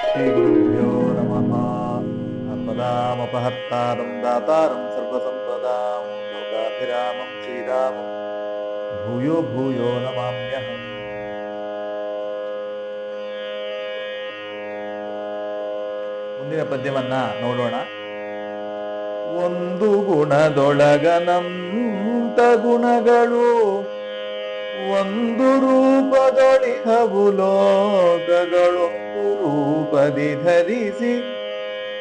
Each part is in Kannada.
ಶ್ರೀಗುರುಭ್ಯೋ ನಮಃ. ಆಪದಾಮಪಹರ್ತಾರಂ ದಾತಾರಂ ಸರ್ವಸಂಪದಾಂ ಲೋಕಾಭಿರಾಮಂ ಶ್ರೀರಾಮಂ ಭೂಯೋ ಭೂಯೋ ನಮಾಮ್ಯಹಂ. ಮುಂದಿನ ಪದ್ಯವನ್ನ ನೋಡೋಣ. ಒಂದು ಗುಣದೊಳಗನಂತ ಗುಣಗಳು, ಒಂದು ರೂಪದೊಳಿಹವು ಲೋಕಗಳೊಂದು ರೂಪದಿ ಧರಿಸಿ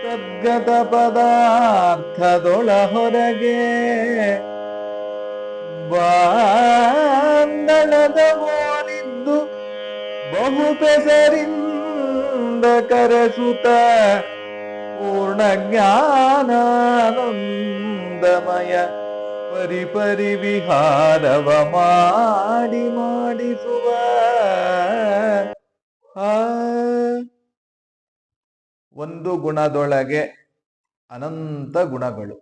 ತದ್ಗತ ಪದಾರ್ಥದೊಳ ಹೊರಗೆ ಬಾಂದಳದ ಮೋಲಿದ್ದು ಬಹು ಪೆಸರಿಂದ ಕರೆಸುತ್ತ ಪೂರ್ಣ ಜ್ಞಾನಾನಂದಮಯ ಪರಿಪರಿ ವಿಹಾರವ ಮಾಡಿಸುವ ಒಂದು ಗುಣದೊಳಗೆ ಅನಂತ ಗುಣಗಳು,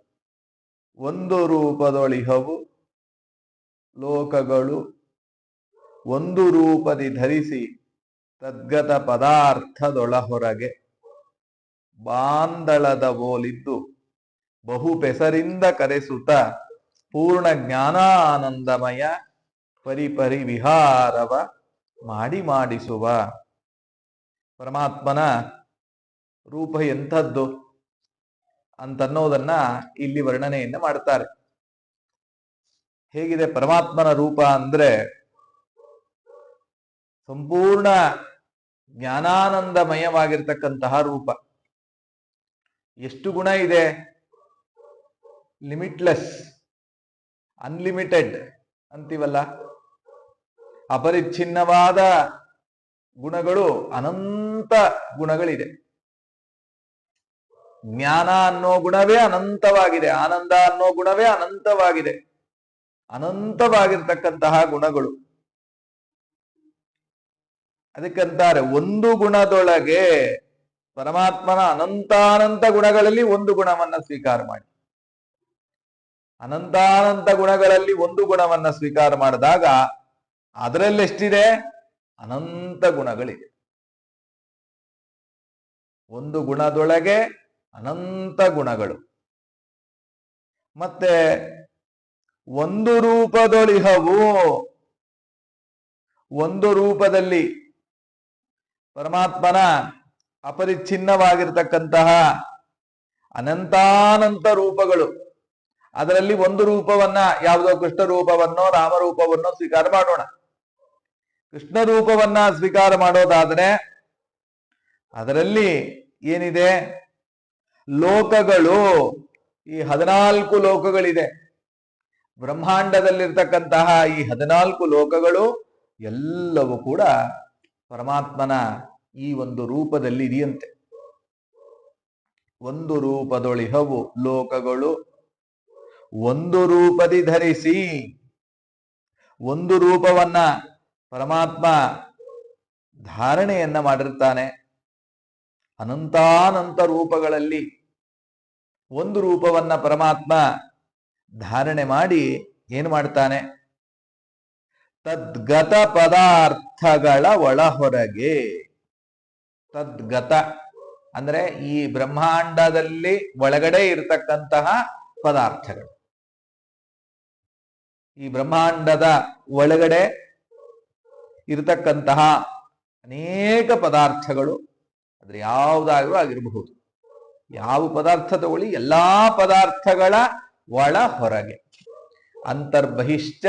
ಒಂದು ರೂಪದೊಳಿಹವು ಲೋಕಗಳು, ಒಂದು ರೂಪದಿ ಧರಿಸಿ ತದ್ಗತ ಪದಾರ್ಥದೊಳ ಹೊರಗೆ ಬಾಂದಳದ ಬೋಲಿದ್ದು ಬಹು ಪೆಸರಿಂದ ಕರೆಸುತ್ತ ಪೂರ್ಣ ಜ್ಞಾನಾನಂದಮಯ ಪರಿಪರಿ ವಿಹಾರವ ಮಾಡಿಸುವ. ಪರಮಾತ್ಮನ ರೂಪ ಎಂಥದ್ದು ಅಂತನ್ನೋದನ್ನ ಇಲ್ಲಿ ವರ್ಣನೆಯನ್ನ ಮಾಡ್ತಾರೆ. ಹೇಗಿದೆ ಪರಮಾತ್ಮನ ರೂಪ ಅಂದ್ರೆ, ಸಂಪೂರ್ಣ ಜ್ಞಾನಾನಂದಮಯವಾಗಿರ್ತಕ್ಕಂತಹ ರೂಪ. ಎಷ್ಟು ಗುಣ ಇದೆ? ಲಿಮಿಟ್ಲೆಸ್, ಅನ್ಲಿಮಿಟೆಡ್ ಅಂತೀವಲ್ಲ, ಅಪರಿಚ್ಛಿನ್ನವಾದ ಗುಣಗಳು, ಅನಂತ ಗುಣಗಳಿದೆ. ಜ್ಞಾನ ಅನ್ನೋ ಗುಣವೇ ಅನಂತವಾಗಿದೆ, ಆನಂದ ಅನ್ನೋ ಗುಣವೇ ಅನಂತವಾಗಿದೆ, ಅನಂತವಾಗಿರ್ತಕ್ಕಂತಹ ಗುಣಗಳು. ಅದಕ್ಕಂತಾರೆ ಒಂದು ಗುಣದೊಳಗೆ, ಪರಮಾತ್ಮನ ಅನಂತಾನಂತ ಗುಣಗಳಲ್ಲಿ ಒಂದು ಗುಣವನ್ನ ಸ್ವೀಕಾರ ಮಾಡಿ. ಅನಂತಾನಂತ ಗುಣಗಳಲ್ಲಿ ಒಂದು ಗುಣವನ್ನ ಸ್ವೀಕಾರ ಮಾಡಿದಾಗ ಅದರಲ್ಲಿ ಎಷ್ಟಿದೆ? ಅನಂತ ಗುಣಗಳಿದೆ. ಒಂದು ಗುಣದೊಳಗೆ ಅನಂತ ಗುಣಗಳು. ಮತ್ತೆ ಒಂದು ರೂಪದೊಳಿಹವು, ಒಂದು ರೂಪದಲ್ಲಿ ಪರಮಾತ್ಮನ ಅಪರಿಚ್ಛಿನ್ನವಾಗಿರ್ತಕ್ಕಂತಹ ಅನಂತಾನಂತ ರೂಪಗಳು. ಅದರಲ್ಲಿ ಒಂದು ರೂಪವನ್ನ, ಯಾವುದೋ ಕೃಷ್ಣ ರೂಪವನ್ನೋ ರಾಮರೂಪವನ್ನೋ ಸ್ವೀಕಾರ ಮಾಡೋಣ. ಕೃಷ್ಣ ರೂಪವನ್ನ ಸ್ವೀಕಾರ ಮಾಡೋದಾದ್ರೆ ಅದರಲ್ಲಿ ಏನಿದೆ? ಲೋಕಗಳು, ಈ 14 ಲೋಕಗಳಿದೆ. ಬ್ರಹ್ಮಾಂಡದಲ್ಲಿರ್ತಕ್ಕಂತಹ ಈ 14 ಲೋಕಗಳು ಎಲ್ಲವೂ ಕೂಡ ಪರಮಾತ್ಮನ ಈ ಒಂದು ರೂಪದಲ್ಲಿ ಇದೆಯಂತೆ. ಒಂದು ರೂಪದೊಳಿಹವು ಲೋಕಗಳು, ಒಂದು ರೂಪದಿ ಧರಿಸಿ. ಒಂದು ರೂಪವನ್ನ ಪರಮಾತ್ಮ ಧಾರಣೆಯನ್ನ ಮಾಡಿರ್ತಾನೆ. ಅನಂತಾನಂತ ರೂಪಗಳಲ್ಲಿ ಒಂದು ರೂಪವನ್ನ ಪರಮಾತ್ಮ ಧಾರಣೆ ಮಾಡಿ ಏನು ಮಾಡ್ತಾನೆ? ತದ್ಗತ ಪದಾರ್ಥಗಳ ಒಳ ಹೊರಗೆ. ತದ್ಗತ ಅಂದ್ರೆ ಈ ಬ್ರಹ್ಮಾಂಡದಲ್ಲಿ ಒಳಗಡೆ ಇರತಕ್ಕಂತಹ ಪದಾರ್ಥಗಳು. ಈ ಬ್ರಹ್ಮಾಂಡದ ಒಳಗಡೆ ಇರತಕ್ಕಂತಹ ಅನೇಕ ಪದಾರ್ಥಗಳು, ಆದ್ರೆ ಯಾವುದಾದ್ರೂ ಆಗಿರಬಹುದು. ಯಾವ ಪದಾರ್ಥ ತಗೊಳ್ಳಿ, ಎಲ್ಲಾ ಪದಾರ್ಥಗಳ ಒಳ ಹೊರಗೆ. ಅಂತರ್ಬಹಿಶ್ಚ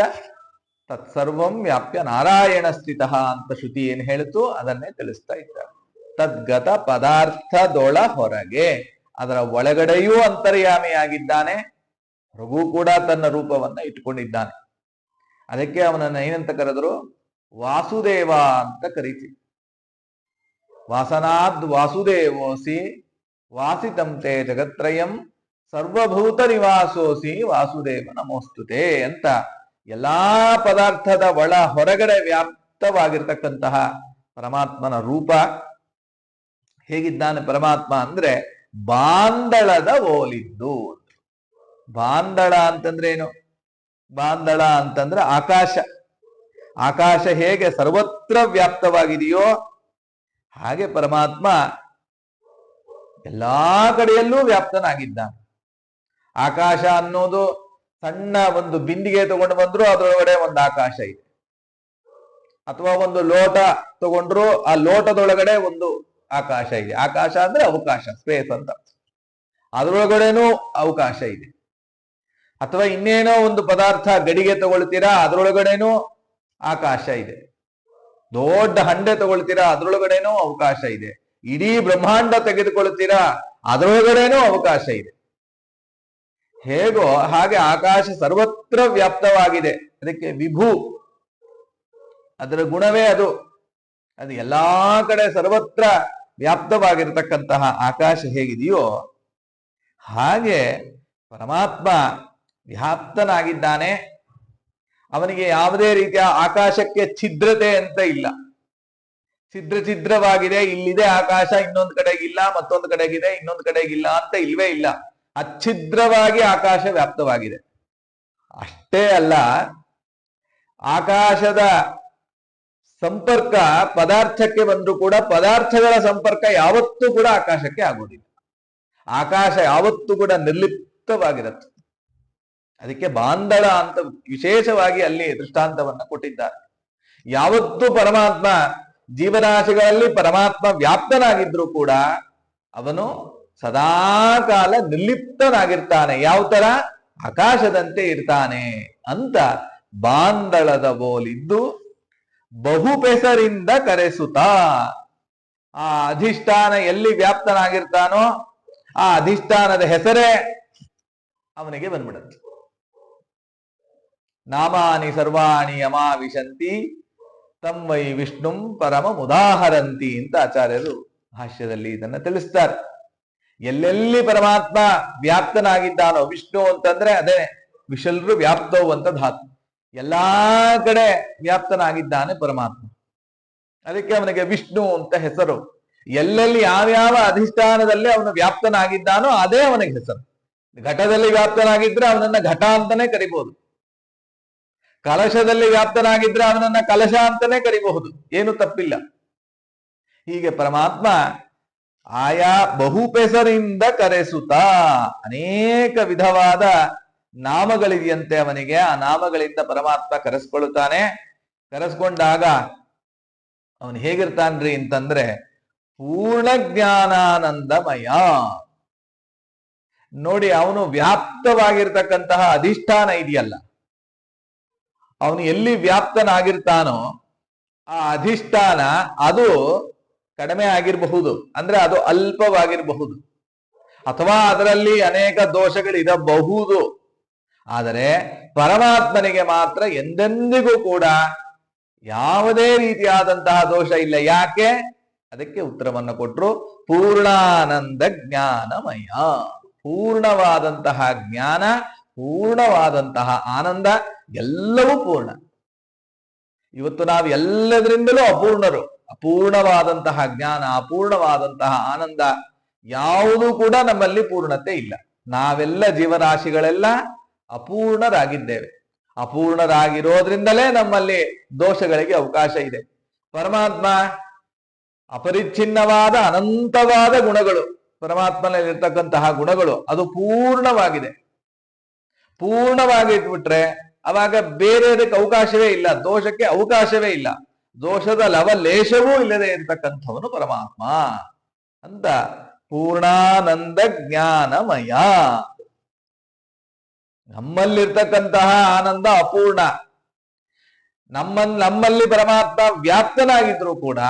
ತತ್ಸರ್ವಂ ವ್ಯಾಪ್ಯ ನಾರಾಯಣ ಸ್ಥಿತ ಅಂತ ಶ್ರುತಿ ಏನ್ ಹೇಳಿತು ಅದನ್ನೇ ತಿಳಿಸ್ತಾ ಇದ್ದಾರೆ. ತದ್ಗತ ಪದಾರ್ಥದೊಳ ಹೊರಗೆ, ಅದರ ಒಳಗಡೆಯೂ ಅಂತರ್ಯಾಮಿಯಾಗಿದ್ದಾನೆ. ಹೊರಗೂ ಕೂಡ ತನ್ನ ರೂಪವನ್ನ ಇಟ್ಕೊಂಡಿದ್ದಾನೆ. ಅದಕ್ಕೆ ಅವನನ್ನ ಏನಂತ ಕರೆದರು? ವಾಸುದೇವ ಅಂತ ಕರೀತೀವಿ. ವಾಸನಾದ್ ವಾಸುದೇವೋಸಿ ವಾಸಿತಂತೆ ಜಗತ್ರಯಂ ಸರ್ವಭೂತ ನಿವಾಸೋಸಿ ವಾಸುದೇವ ನಮೋಸ್ತುತೆ ಅಂತ ಎಲ್ಲಾ ಪದಾರ್ಥದ ಒಳ ಹೊರಗಡೆ ವ್ಯಾಪ್ತವಾಗಿರ್ತಕ್ಕಂತಹ ಪರಮಾತ್ಮನ ರೂಪ ಹೇಗಿದ್ದಾನೆ ಪರಮಾತ್ಮ ಅಂದ್ರೆ ಬಾಂದಳದ ಓಲಿದ್ದು. ಬಾಂದಳ ಅಂತಂದ್ರೆ ಏನು? ಬಾಂದಳ ಅಂತಂದ್ರೆ ಆಕಾಶ. ಆಕಾಶ ಹೇಗೆ ಸರ್ವತ್ರ ವ್ಯಾಪ್ತವಾಗಿದೆಯೋ ಹಾಗೆ ಪರಮಾತ್ಮ ಎಲ್ಲಾ ಕಡೆಯಲ್ಲೂ ವ್ಯಾಪ್ತನಾಗಿದ್ದಾನೆ. ಆಕಾಶ ಅನ್ನೋದು ಸಣ್ಣ ಒಂದು ಬಿಂದಿಗೆ ತಗೊಂಡು ಬಂದ್ರು ಅದರೊಳಗಡೆ ಒಂದು ಆಕಾಶ ಇದೆ, ಅಥವಾ ಒಂದು ಲೋಟ ತಗೊಂಡ್ರು ಆ ಲೋಟದೊಳಗಡೆ ಒಂದು ಆಕಾಶ ಇದೆ. ಆಕಾಶ ಅಂದ್ರೆ ಅವಕಾಶ, ಸ್ಪೇಸ್ ಅಂತ. ಅದರೊಳಗಡೆನೂ ಅವಕಾಶ ಇದೆ. ಅಥವಾ ಇನ್ನೇನೋ ಒಂದು ಪದಾರ್ಥ ಗಡಿಗೆ ತಗೊಳ್ತೀರಾ, ಅದರೊಳಗಡೆನೂ ಆಕಾಶ ಇದೆ. ದೊಡ್ಡ ಹಂಡೆ ತಗೊಳ್ತೀರಾ, ಅದರೊಳಗಡೆನೂ ಅವಕಾಶ ಇದೆ. ಇಡೀ ಬ್ರಹ್ಮಾಂಡ ತೆಗೆದುಕೊಳ್ತೀರಾ, ಅದರೊಳಗಡೆನೂ ಅವಕಾಶ ಇದೆ. ಹೇಗೋ ಹಾಗೆ ಆಕಾಶ ಸರ್ವತ್ರ ವ್ಯಾಪ್ತವಾಗಿದೆ. ಅದಕ್ಕೆ ವಿಭು, ಅದರ ಗುಣವೇ ಅದು. ಅದು ಎಲ್ಲಾ ಕಡೆ ಸರ್ವತ್ರ ವ್ಯಾಪ್ತವಾಗಿರತಕ್ಕಂತಹ ಆಕಾಶ ಹೇಗಿದೆಯೋ ಹಾಗೆ ಪರಮಾತ್ಮ ವ್ಯಾಪ್ತನಾಗಿದ್ದಾನೆ. ಅವನಿಗೆ ಯಾವುದೇ ರೀತಿಯ ಆಕಾಶಕ್ಕೆ ಛಿದ್ರತೆ ಅಂತ ಇಲ್ಲ. ಛಿದ್ರವಾಗಿದೆ, ಇಲ್ಲಿದೆ ಆಕಾಶ, ಇನ್ನೊಂದು ಕಡೆಗಿಲ್ಲ, ಮತ್ತೊಂದು ಕಡೆಗಿದೆ, ಇನ್ನೊಂದು ಕಡೆಗಿಲ್ಲ ಅಂತ ಇಲ್ವೇ ಇಲ್ಲ. ಅಚ್ಛಿದ್ರವಾಗಿ ಆಕಾಶ ವ್ಯಾಪ್ತವಾಗಿದೆ. ಅಷ್ಟೇ ಅಲ್ಲ, ಆಕಾಶದ ಸಂಪರ್ಕ ಪದಾರ್ಥಕ್ಕೆ ಬಂದರೂ ಕೂಡ ಪದಾರ್ಥಗಳ ಸಂಪರ್ಕ ಯಾವತ್ತೂ ಕೂಡ ಆಕಾಶಕ್ಕೆ ಆಗುವುದಿಲ್ಲ. ಆಕಾಶ ಯಾವತ್ತೂ ಕೂಡ ನಿರ್ಲಿಪ್ತವಾಗಿರುತ್ತೆ. ಅದಕ್ಕೆ ಬಾಂದಳ ಅಂತ ವಿಶೇಷವಾಗಿ ಅಲ್ಲಿ ದೃಷ್ಟಾಂತವನ್ನ ಕೊಟ್ಟಿದ್ದಾರೆ. ಯಾವತ್ತೂ ಪರಮಾತ್ಮ ಜೀವರಾಶಿಗಳಲ್ಲಿ ಪರಮಾತ್ಮ ವ್ಯಾಪ್ತನಾಗಿದ್ರು ಕೂಡ ಅವನು ಸದಾಕಾಲ ನಿರ್ಲಿಪ್ತನಾಗಿರ್ತಾನೆ. ಯಾವ ತರ? ಆಕಾಶದಂತೆ ಇರ್ತಾನೆ ಅಂತ ಬಾಂದಳದ ಬೋಲಿದ್ದು ಬಹುಪೆಸರಿಂದ ಕರೆಸುತ್ತಾ ಆ ಅಧಿಷ್ಠಾನ ಎಲ್ಲಿ ವ್ಯಾಪ್ತನಾಗಿರ್ತಾನೋ ಆ ಅಧಿಷ್ಠಾನದ ಹೆಸರೇ ಅವನಿಗೆ ಬಂದ್ಬಿಡುತ್ತೆ. ನಾಮಾನಿ ಸರ್ವಾಣಿ ಯಮಾವಿಶಂತಿ ತಮ್ಮೈ ವಿಷ್ಣುಂ ಪರಮ ಉದಾಹರಂತಿ ಅಂತ ಆಚಾರ್ಯರು ಭಾಷ್ಯದಲ್ಲಿ ಇದನ್ನ ತಿಳಿಸ್ತಾರೆ. ಎಲ್ಲೆಲ್ಲಿ ಪರಮಾತ್ಮ ವ್ಯಾಪ್ತನಾಗಿದ್ದಾನೋ, ವಿಷ್ಣು ಅಂತಂದ್ರೆ ಅದೇ ವಿಶಲ್ರು ವ್ಯಾಪ್ತವು ಅಂತ ಧಾತು, ಎಲ್ಲಾ ಕಡೆ ವ್ಯಾಪ್ತನಾಗಿದ್ದಾನೆ ಪರಮಾತ್ಮ. ಅದಕ್ಕೆ ಅವನಿಗೆ ವಿಷ್ಣು ಅಂತ ಹೆಸರು. ಎಲ್ಲೆಲ್ಲಿ ಯಾವ್ಯಾವ ಅಧಿಷ್ಠಾನದಲ್ಲಿ ಅವನು ವ್ಯಾಪ್ತನಾಗಿದ್ದಾನೋ ಅದೇ ಅವನಿಗೆ ಹೆಸರು. ಘಟದಲ್ಲಿ ವ್ಯಾಪ್ತನಾಗಿದ್ರೆ ಅವನನ್ನ ಘಟ ಅಂತಾನೆ ಕರಿಬಹುದು. ಕಲಶದಲ್ಲಿ ವ್ಯಾಪ್ತನಾಗಿದ್ರೆ ಅವನನ್ನ ಕಲಶ ಅಂತಾನೆ ಕರಿಬಹುದು, ಏನು ತಪ್ಪಿಲ್ಲ. ಹೀಗೆ ಪರಮಾತ್ಮ ಆಯಾ ಬಹುಪೆಸರಿಂದ ಕರೆಸುತ್ತಾ ಅನೇಕ ವಿಧವಾದ ನಾಮಗಳಿದೆಯಂತೆ ಅವನಿಗೆ. ಆ ನಾಮಗಳಿಂದ ಪರಮಾತ್ಮ ಕರೆಸ್ಕೊಳ್ಳುತ್ತಾನೆ. ಕರೆಸ್ಕೊಂಡಾಗ ಅವನು ಹೇಗಿರ್ತಾನ್ರಿ ಅಂತಂದ್ರೆ ಪೂರ್ಣ ಜ್ಞಾನಾನಂದಮಯ. ನೋಡಿ, ಅವನು ವ್ಯಾಪ್ತವಾಗಿರ್ತಕ್ಕಂತಹ ಅಧಿಷ್ಠಾನ ಇದೆಯಲ್ಲ, ಅವನು ಎಲ್ಲಿ ವ್ಯಾಪ್ತನಾಗಿರ್ತಾನೋ ಆ ಅಧಿಷ್ಠಾನ ಅದು ಕಡಿಮೆ ಆಗಿರಬಹುದು, ಅಂದ್ರೆ ಅದು ಅಲ್ಪವಾಗಿರಬಹುದು, ಅಥವಾ ಅದರಲ್ಲಿ ಅನೇಕ ದೋಷಗಳಿರಬಹುದು. ಆದರೆ ಪರಮಾತ್ಮನಿಗೆ ಮಾತ್ರ ಎಂದೆಂದಿಗೂ ಕೂಡ ಯಾವುದೇ ರೀತಿಯಾದಂತಹ ದೋಷ ಇಲ್ಲ. ಯಾಕೆ? ಅದಕ್ಕೆ ಉತ್ತರವನ್ನು ಕೊಟ್ಟರು, ಪೂರ್ಣಾನಂದ ಜ್ಞಾನಮಯ. ಪೂರ್ಣವಾದಂತಹ ಜ್ಞಾನ, ಪೂರ್ಣವಾದಂತಹ ಆನಂದ, ಎಲ್ಲವೂ ಪೂರ್ಣ. ಇವತ್ತು ನಾವು ಎಲ್ಲದರಿಂದಲೂ ಅಪೂರ್ಣರು. ಅಪೂರ್ಣವಾದಂತಹ ಜ್ಞಾನ, ಅಪೂರ್ಣವಾದಂತಹ ಆನಂದ ಯಾವುದೂ ಕೂಡ ನಮ್ಮಲ್ಲಿ ಪೂರ್ಣತೆ ಇಲ್ಲ. ನಾವೆಲ್ಲ ಜೀವರಾಶಿಗಳೆಲ್ಲ ಅಪೂರ್ಣರಾಗಿದ್ದೇವೆ. ಅಪೂರ್ಣರಾಗಿರೋದ್ರಿಂದಲೇ ನಮ್ಮಲ್ಲಿ ದೋಷಗಳಿಗೆ ಅವಕಾಶ ಇದೆ. ಪರಮಾತ್ಮ ಅಪರಿಚ್ಛಿನ್ನವಾದ ಅನಂತವಾದ ಗುಣಗಳು, ಪರಮಾತ್ಮನಲ್ಲಿ ಇರ್ತಕ್ಕಂತಹ ಗುಣಗಳು ಅದು ಪೂರ್ಣವಾಗಿದೆ. ಪೂರ್ಣವಾಗಿ ಇಟ್ಬಿಟ್ರೆ ಅವಾಗ ಬೇರೆದಕ್ಕೆ ಅವಕಾಶವೇ ಇಲ್ಲ, ದೋಷಕ್ಕೆ ಅವಕಾಶವೇ ಇಲ್ಲ. ದೋಷದ ಲವಲೇಶವೂ ಇಲ್ಲದೆ ಇರತಕ್ಕಂಥವನು ಪರಮಾತ್ಮ ಅಂತ ಪೂರ್ಣಾನಂದ ಜ್ಞಾನಮಯ. ನಮ್ಮಲ್ಲಿರ್ತಕ್ಕಂತಹ ಆನಂದ ಅಪೂರ್ಣ. ನಮ್ಮಲ್ಲಿ ಪರಮಾತ್ಮ ವ್ಯಾಪ್ತನಾಗಿದ್ರು ಕೂಡ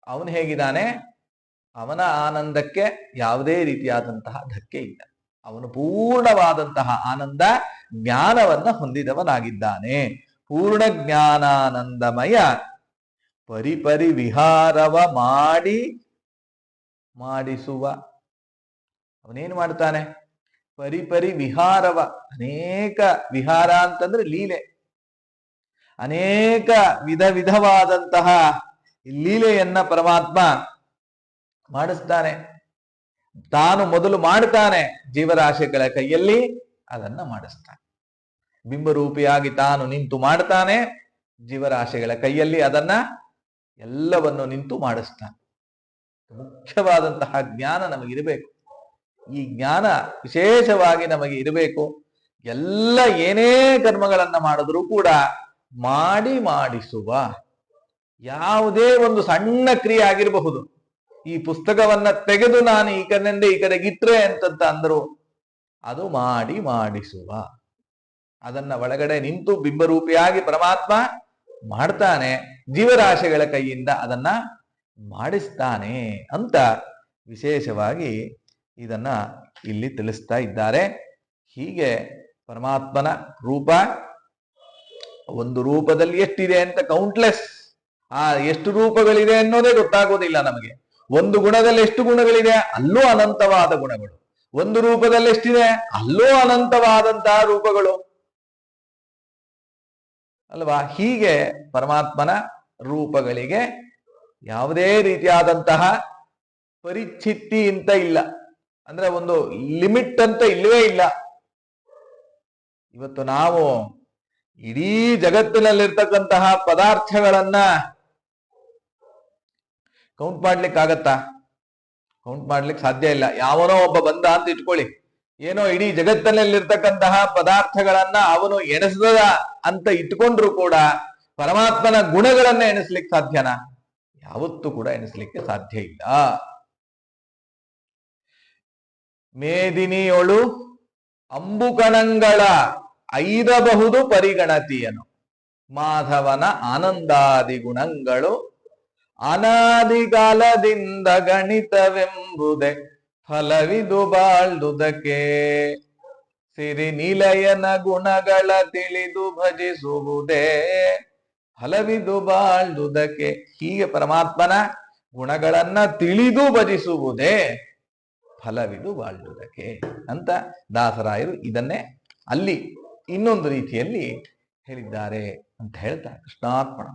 ಅವನು ಹೇಗಿದ್ದಾನೆ? ಅವನ ಆನಂದಕ್ಕೆ ಯಾವುದೇ ರೀತಿಯಾದಂತಹ ಧಕ್ಕೆ ಇಲ್ಲ. ಅವನು ಪೂರ್ಣವಾದಂತಹ ಆನಂದ ಜ್ಞಾನವನ್ನ ಹೊಂದಿದವನಾಗಿದ್ದಾನೆ. ಪೂರ್ಣ ಜ್ಞಾನಾನಂದಮಯ ಪರಿಪರಿ ವಿಹಾರವ ಮಾಡಿಸುವ. ಅವನೇನು ಮಾಡ್ತಾನೆ? ಪರಿಪರಿ ವಿಹಾರವ, ಅನೇಕ ವಿಹಾರ ಅಂತಂದ್ರೆ ಲೀಲೆ, ಅನೇಕ ವಿಧವಾದಂತಹ ಲೀಲೆಯನ್ನ ಪರಮಾತ್ಮ ಮಾಡಿಸ್ತಾನೆ. ತಾನು ಮೊದಲು ಮಾಡ್ತಾನೆ, ಜೀವರಾಶಿಗಳ ಕೈಯಲ್ಲಿ ಅದನ್ನ ಮಾಡಿಸ್ತಾನೆ. ಬಿಂಬರೂಪಿಯಾಗಿ ತಾನು ನಿಂತು ಮಾಡ್ತಾನೆ, ಜೀವರಾಶಿಗಳ ಕೈಯಲ್ಲಿ ಅದನ್ನ ಎಲ್ಲವನ್ನು ನಿಂತು ಮಾಡಿಸ್ತಾನೆ. ಮುಖ್ಯವಾದಂತಹ ಜ್ಞಾನ ನಮಗಿರಬೇಕು. ಈ ಜ್ಞಾನ ವಿಶೇಷವಾಗಿ ನಮಗೆ ಇರಬೇಕು. ಎಲ್ಲ ಏನೇ ಕರ್ಮಗಳನ್ನ ಮಾಡಿದ್ರೂ ಕೂಡ ಮಾಡಿಸುವ ಯಾವುದೇ ಒಂದು ಸಣ್ಣ ಕ್ರಿಯೆ ಆಗಿರಬಹುದು. ಈ ಪುಸ್ತಕವನ್ನ ತೆಗೆದು ನಾನು ಈ ಕಡೆಯಿಂದ ಈ ಕಡೆಗೆ ಇಟ್ರೆ ಅಂತಂತ ಅಂದ್ರು ಅದು ಮಾಡಿಸುವ. ಅದನ್ನ ಒಳಗಡೆ ನಿಂತು ಬಿಂಬರೂಪಿಯಾಗಿ ಪರಮಾತ್ಮ ಮಾಡ್ತಾನೆ, ಜೀವರಾಶಿಗಳ ಕೈಯಿಂದ ಅದನ್ನ ಮಾಡಿಸ್ತಾನೆ ಅಂತ ವಿಶೇಷವಾಗಿ ಇದನ್ನ ಇಲ್ಲಿ ತಿಳಿಸ್ತಾ ಇದ್ದಾರೆ. ಹೀಗೆ ಪರಮಾತ್ಮನ ರೂಪ ಒಂದು ರೂಪದಲ್ಲಿ ಎಷ್ಟಿದೆ ಅಂತ ಕೌಂಟ್ಲೆಸ್, ಎಷ್ಟು ರೂಪಗಳಿದೆ ಅನ್ನೋದೇ ಗೊತ್ತಾಗೋದಿಲ್ಲ ನಮಗೆ. ಒಂದು ಗುಣದಲ್ಲಿ ಎಷ್ಟು ಗುಣಗಳಿದೆ, ಅಲ್ಲೂ ಅನಂತವಾದ ಗುಣಗಳು. ಒಂದು ರೂಪದಲ್ಲಿ ಎಷ್ಟಿದೆ, ಅಲ್ಲೂ ಅನಂತವಾದಂತಹ ರೂಪಗಳು ಅಲ್ವಾ. ಹೀಗೆ ಪರಮಾತ್ಮನ ರೂಪಗಳಿಗೆ ಯಾವುದೇ ರೀತಿಯಾದಂತಹ ಪರಿಚ್ಛಿತ್ತಿ ಅಂತ ಇಲ್ಲ, ಅಂದ್ರೆ ಒಂದು ಲಿಮಿಟ್ ಅಂತ ಇಲ್ಲವೇ ಇಲ್ಲ. ಇವತ್ತು ನಾವು ಇಡೀ ಜಗತ್ತಿನಲ್ಲಿರ್ತಕ್ಕಂತಹ ಪದಾರ್ಥಗಳನ್ನ ಕೌಂಟ್ ಮಾಡ್ಲಿಕ್ಕಾಗತ್ತಾ? ಕೌಂಟ್ ಮಾಡ್ಲಿಕ್ಕೆ ಸಾಧ್ಯ ಇಲ್ಲ. ಯಾವನೋ ಒಬ್ಬ ಬಂದ ಅಂತ ಇಟ್ಕೊಳ್ಳಿ, ಏನೋ ಇಡೀ ಜಗತ್ತಿನಲ್ಲಿರ್ತಕ್ಕಂತಹ ಪದಾರ್ಥಗಳನ್ನ ಅವನು ಎಣಿಸದ ಅಂತ ಇಟ್ಕೊಂಡ್ರು ಕೂಡ ಪರಮಾತ್ಮನ ಗುಣಗಳನ್ನ ಎಣಿಸ್ಲಿಕ್ಕೆ ಸಾಧ್ಯನಾ? ಯಾವತ್ತೂ ಕೂಡ ಎಣಿಸ್ಲಿಕ್ಕೆ ಸಾಧ್ಯ ಇಲ್ಲ. ಮೇದಿನಿಯೊಳು ಅಂಬುಕಣಂಗಳ ಐದಬಹುದು ಪರಿಗಣತಿಯನು, ಮಾಧವನ ಆನಂದಾದಿ ಗುಣಗಳು ಅನಾದಿಕಾಲದಿಂದ ಗಣಿತವೆಂಬುದೇ ಫಲವಿದು ಬಾಳ್ದುದಕ್ಕೆ. ಸಿರಿ ನಿಲಯನ ಗುಣಗಳ ತಿಳಿದು ಭಜಿಸುವುದೇ ಫಲವಿದು ಬಾಳ್ದುದಕ್ಕೆ. ಹೀಗೆ ಪರಮಾತ್ಮನ ಗುಣಗಳನ್ನ ತಿಳಿದು ಭಜಿಸುವುದೇ ಫಲವಿದು ಬಾಳ್ದುದಕ್ಕೆ ಅಂತ ದಾಸರಾಯರು ಇದನ್ನೇ ಅಲ್ಲಿ ಇನ್ನೊಂದು ರೀತಿಯಲ್ಲಿ ಹೇಳಿದ್ದಾರೆ ಅಂತ ಹೇಳ್ತಾರೆ. ಕೃಷ್ಣಾರ್ಪಣ.